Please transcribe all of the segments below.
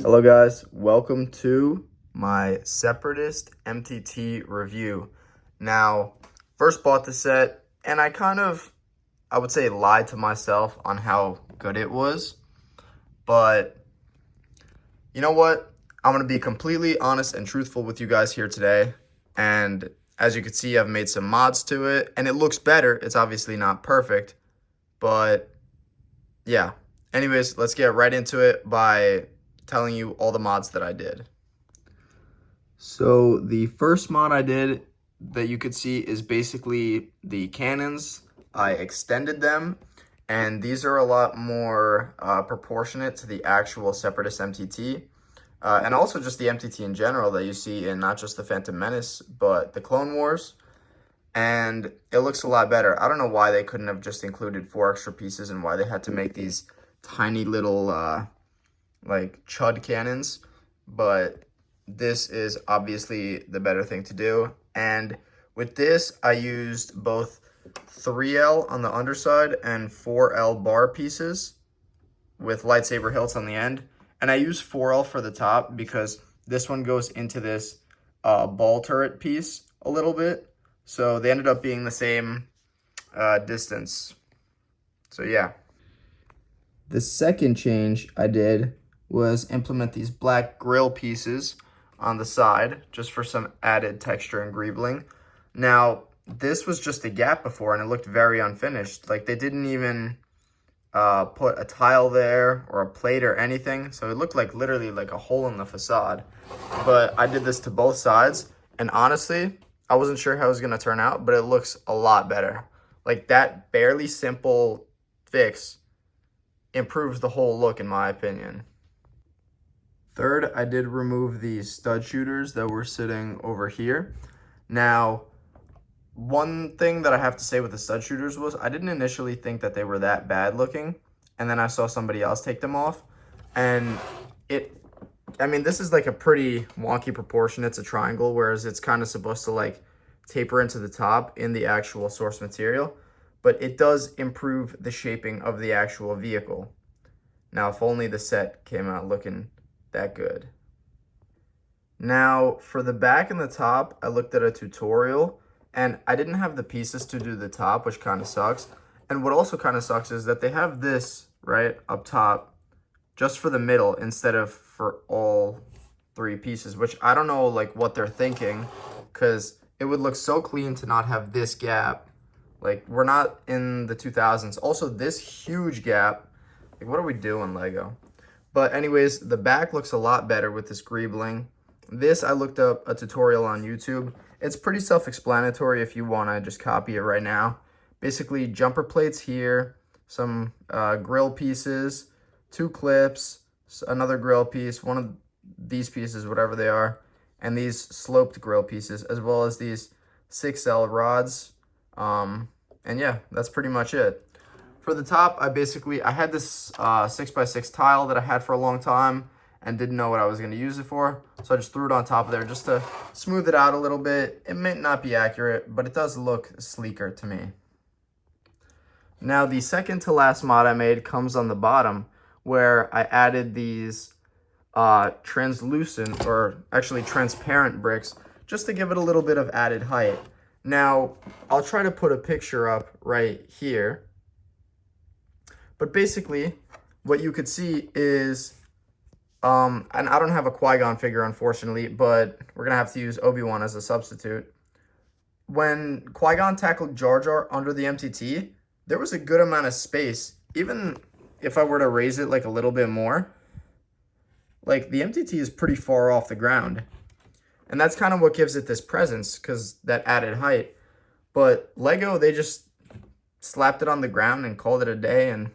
Hello guys, welcome to my Separatist MTT review. Now, first bought the set and I would say lied to myself on how good it was. But you know what? I'm going to be completely honest and truthful with you guys here today. And as you can see, I've made some mods to it and it looks better. It's obviously not perfect, but yeah. Anyways, let's get right into it by telling you all the mods that I did. So the first mod I did that you could see is basically the cannons. I extended them, and these are a lot more proportionate to the actual Separatist MTT. And also just the MTT in general that you see in not just the Phantom Menace, but the Clone Wars. And it looks a lot better. I don't know why they couldn't have just included 4 extra pieces and why they had to make these tiny little like chud cannons, but this is obviously the better thing to do. And with this, I used both 3L on the underside and 4L bar pieces with lightsaber hilts on the end. And I use 4L for the top because this one goes into this ball turret piece a little bit. So they ended up being the same distance. So yeah. The second change I did was implement these black grill pieces on the side just for some added texture and greebling. Now, this was just a gap before and it looked very unfinished. Like they didn't even put a tile there or a plate or anything. So it looked like literally like a hole in the facade. But I did this to both sides and honestly, I wasn't sure how it was gonna turn out, but it looks a lot better. Like that barely simple fix improves the whole look in my opinion. Third, I did remove the stud shooters that were sitting over here. Now, one thing that I have to say with the stud shooters was I didn't initially think that they were that bad looking, and then I saw somebody else take them off, and this is like a pretty wonky proportion. It's a triangle, whereas it's kind of supposed to like taper into the top in the actual source material, but it does improve the shaping of the actual vehicle. Now, if only the set came out looking that good. Now, for the back and the top, I looked at a tutorial, and I didn't have the pieces to do the top, which kind of sucks. And what also kind of sucks is that they have this, right, up top, just for the middle instead of for all 3 pieces, which I don't know, like, what they're thinking, because it would look so clean to not have this gap. Like, we're not in the 2000s. Also, this huge gap. Like, what are we doing, Lego? But anyways, the back looks a lot better with this greebling. This, I looked up a tutorial on YouTube. It's pretty self-explanatory if you want to just copy it right now. Basically, jumper plates here, some grill pieces, 2 clips, another grill piece, one of these pieces, whatever they are, and these sloped grill pieces, as well as these 6L rods. And yeah, that's pretty much it. For the top, I had this 6x6 tile that I had for a long time and didn't know what I was going to use it for. So I just threw it on top of there just to smooth it out a little bit. It may not be accurate, but it does look sleeker to me. Now, the second to last mod I made comes on the bottom, where I added these translucent, or actually transparent bricks, just to give it a little bit of added height. Now, I'll try to put a picture up right here. But basically, what you could see is, and I don't have a Qui-Gon figure, unfortunately, but we're going to have to use Obi-Wan as a substitute. When Qui-Gon tackled Jar Jar under the MTT, there was a good amount of space. Even if I were to raise it like a little bit more, like the MTT is pretty far off the ground. And that's kind of what gives it this presence, because that added height. But Lego, they just slapped it on the ground and called it a day, and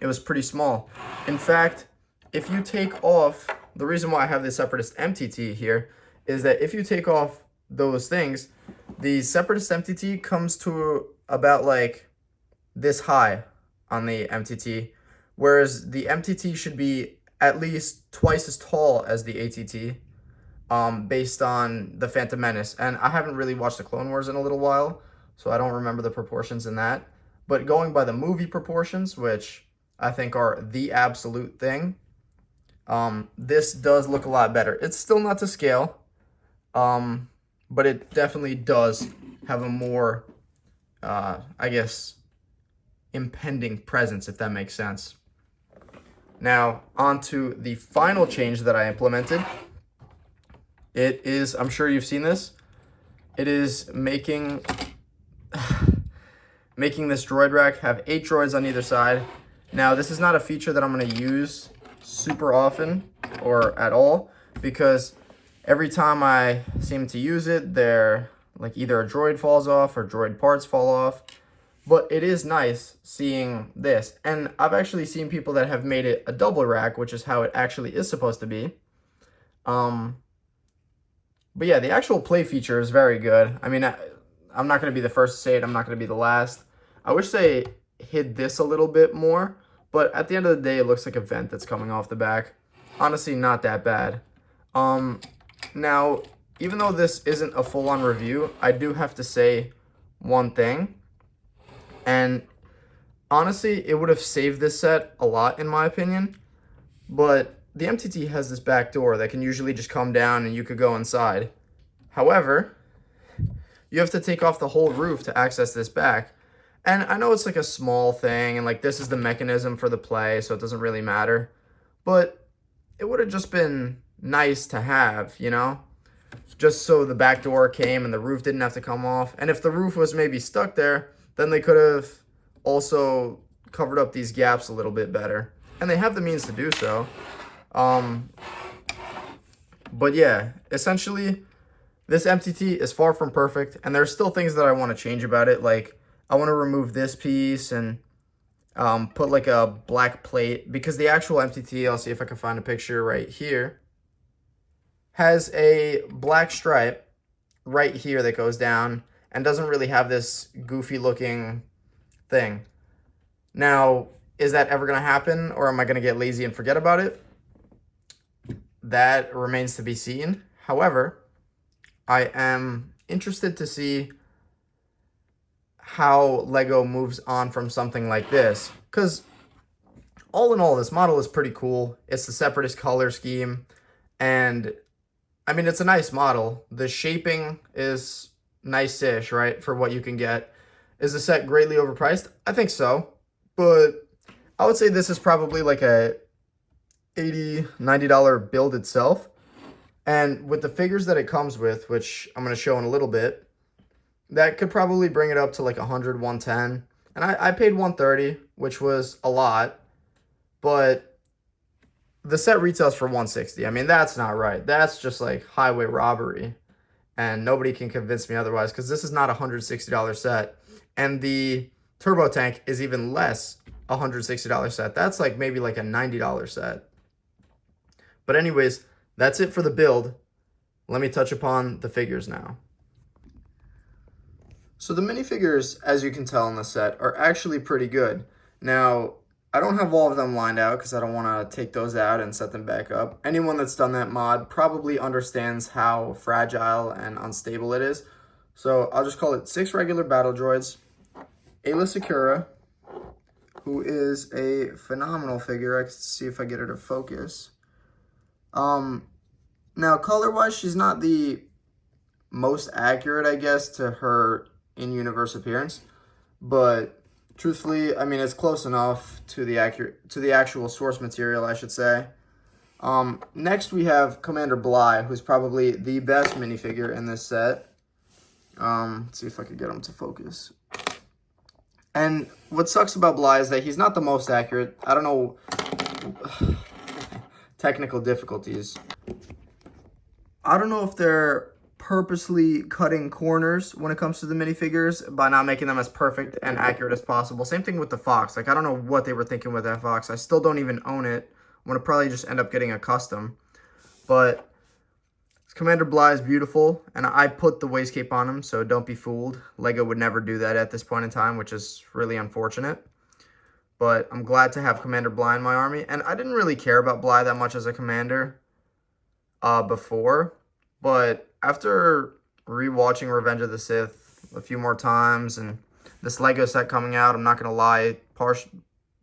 it was pretty small. In fact, if you take off, the reason why I have the Separatist MTT here is that if you take off those things, the Separatist MTT comes to about like this high on the MTT, whereas the MTT should be at least twice as tall as the ATT, based on the Phantom Menace. And I haven't really watched the Clone Wars in a little while, so I don't remember the proportions in that. But going by the movie proportions, which I think are the absolute thing, This does look a lot better. It's still not to scale, but it definitely does have a more, I guess, impending presence, if that makes sense. Now, on to the final change that I implemented. It is, I'm sure you've seen this, it is making this droid rack have 8 droids on either side. Now, this is not a feature that I'm going to use super often or at all, because every time I seem to use it, they're like either a droid falls off or droid parts fall off. But it is nice seeing this. And I've actually seen people that have made it a double rack, which is how it actually is supposed to be. But yeah, the actual play feature is very good. I mean, I'm not going to be the first to say it. I'm not going to be the last. I wish they hid this a little bit more. But at the end of the day, it looks like a vent that's coming off the back. Honestly, not that bad. Now, even though this isn't a full-on review, I do have to say one thing. And honestly, it would have saved this set a lot, in my opinion. But the MTT has this back door that can usually just come down and you could go inside. However, you have to take off the whole roof to access this back. And I know it's like a small thing, and like this is the mechanism for the play, so it doesn't really matter. But it would have just been nice to have, you know? Just so the back door came and the roof didn't have to come off. And if the roof was maybe stuck there, then they could have also covered up these gaps a little bit better. And they have the means to do so. But yeah, essentially, this MTT is far from perfect. And there's still things that I want to change about it. Like, I want to remove this piece and put like a black plate. Because the actual MTT, I'll see if I can find a picture right here, has a black stripe right here that goes down and doesn't really have this goofy looking thing. Now, is that ever going to happen, or am I going to get lazy and forget about it? That remains to be seen. However, I am interested to see how Lego moves on from something like this, because all in all, this model is pretty cool. It's the Separatist color scheme, and I mean, it's a nice model. The shaping is nice-ish, right, for what you can get. Is the set greatly overpriced? I think so, but I would say this is probably like a $80, $90 build itself. And with the figures that it comes with, which I'm going to show in a little bit, that could probably bring it up to like 100, 110. And I paid 130, which was a lot, but the set retails for 160. I mean, that's not right. That's just like highway robbery. And nobody can convince me otherwise, because this is not a $160 set. And the turbo tank is even less, a $160 set. That's like maybe like a $90 set. But anyways, that's it for the build. Let me touch upon the figures now. So the minifigures, as you can tell in the set, are actually pretty good. Now, I don't have all of them lined out because I don't want to take those out and set them back up. Anyone that's done that mod probably understands how fragile and unstable it is. So I'll just call it 6 regular battle droids, Ayla Secura, who is a phenomenal figure. I can see if I get her to focus. Now, color-wise, she's not the most accurate, I guess, to her in-universe appearance, but truthfully, I mean, it's close enough to the actual source material, I should say. Next, we have Commander Bly, who's probably the best minifigure in this set. Let's see if I could get him to focus. And what sucks about Bly is that he's not the most accurate. I don't know. Technical difficulties. I don't know if they're purposely cutting corners when it comes to the minifigures by not making them as perfect and accurate as possible. Same thing with the Fox. Like, I don't know what they were thinking with that Fox. I still don't even own it. I'm going to probably just end up getting a custom. But Commander Bly is beautiful, and I put the waistcape on him, so don't be fooled. Lego would never do that at this point in time, which is really unfortunate. But I'm glad to have Commander Bly in my army. And I didn't really care about Bly that much as a commander before. But after rewatching Revenge of the Sith a few more times and this Lego set coming out, I'm not going to lie,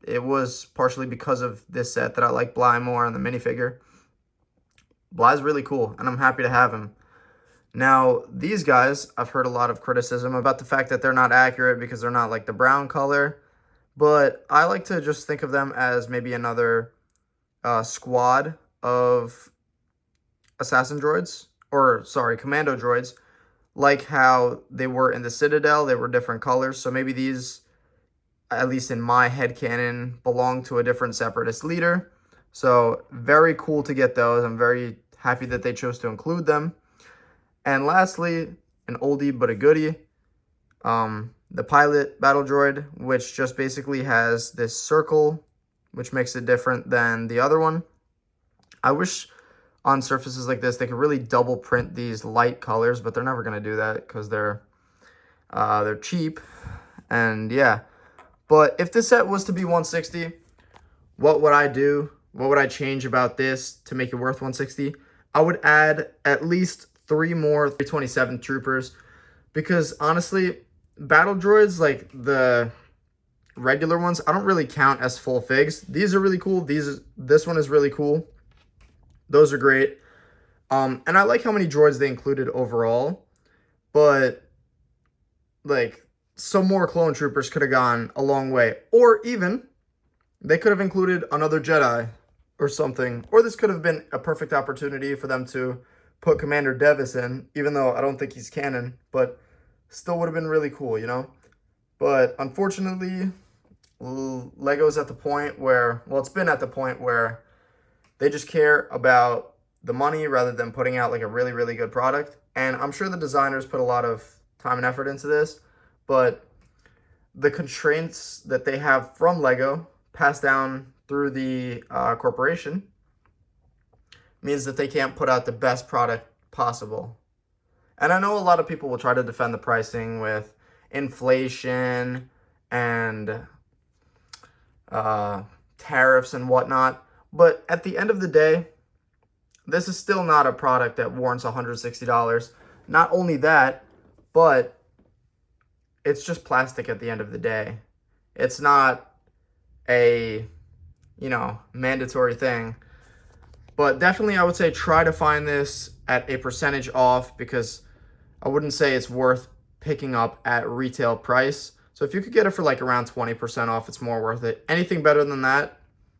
it was partially because of this set that I like Bly more on the minifigure. Bly's really cool, and I'm happy to have him. Now, these guys, I've heard a lot of criticism about the fact that they're not accurate because they're not like the brown color, but I like to just think of them as maybe another squad of assassin droids, or sorry, commando droids, like how they were in the Citadel. They were different colors, so maybe these, at least in my headcanon, belong to a different Separatist leader. So very cool to get those. I'm very happy that they chose to include them. And lastly, an oldie but a goodie, the pilot battle droid, which just basically has this circle, which makes it different than the other one. I wish on surfaces like this they could really double print these light colors, but they're never going to do that because they're cheap. And yeah, but if this set was to be 160, what would I do? What would I change about this to make it worth 160? I would add at least 3 more 327 troopers, because honestly, battle droids, like the regular ones, I don't really count as full figs. These are really cool. This one is really cool. Those are great. And I like how many droids they included overall, but like some more clone troopers could have gone a long way, or even they could have included another Jedi or something, or this could have been a perfect opportunity for them to put Commander Devis in, even though I don't think he's canon, but still would have been really cool, you know? But unfortunately, Lego's at the point where, well, it's been at the point where they just care about the money rather than putting out like a really, really good product. And I'm sure the designers put a lot of time and effort into this, but the constraints that they have from Lego passed down through the corporation means that they can't put out the best product possible. And I know a lot of people will try to defend the pricing with inflation and tariffs and whatnot, but at the end of the day, this is still not a product that warrants $160. Not only that, but it's just plastic at the end of the day. It's not a, mandatory thing. But definitely I would say try to find this at a percentage off, because I wouldn't say it's worth picking up at retail price. So if you could get it for like around 20% off, it's more worth it. Anything better than that,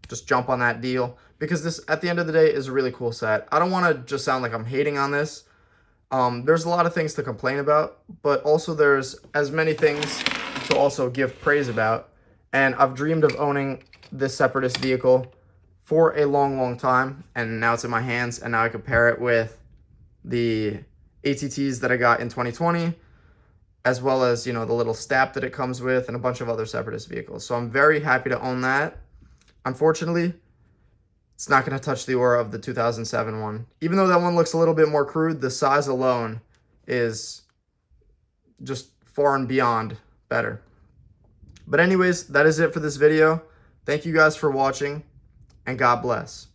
just jump on that deal, because this, at the end of the day, is a really cool set. I don't want to just sound like I'm hating on this. There's a lot of things to complain about, but also there's as many things to also give praise about. And I've dreamed of owning this Separatist vehicle for a long, long time, and now it's in my hands, and now I can pair it with the ATTs that I got in 2020, as well as, the little stap that it comes with, and a bunch of other Separatist vehicles. So I'm very happy to own that. Unfortunately, it's not going to touch the aura of the 2007 one. Even though that one looks a little bit more crude, the size alone is just far and beyond better. But anyways, that is it for this video. Thank you guys for watching, and God bless.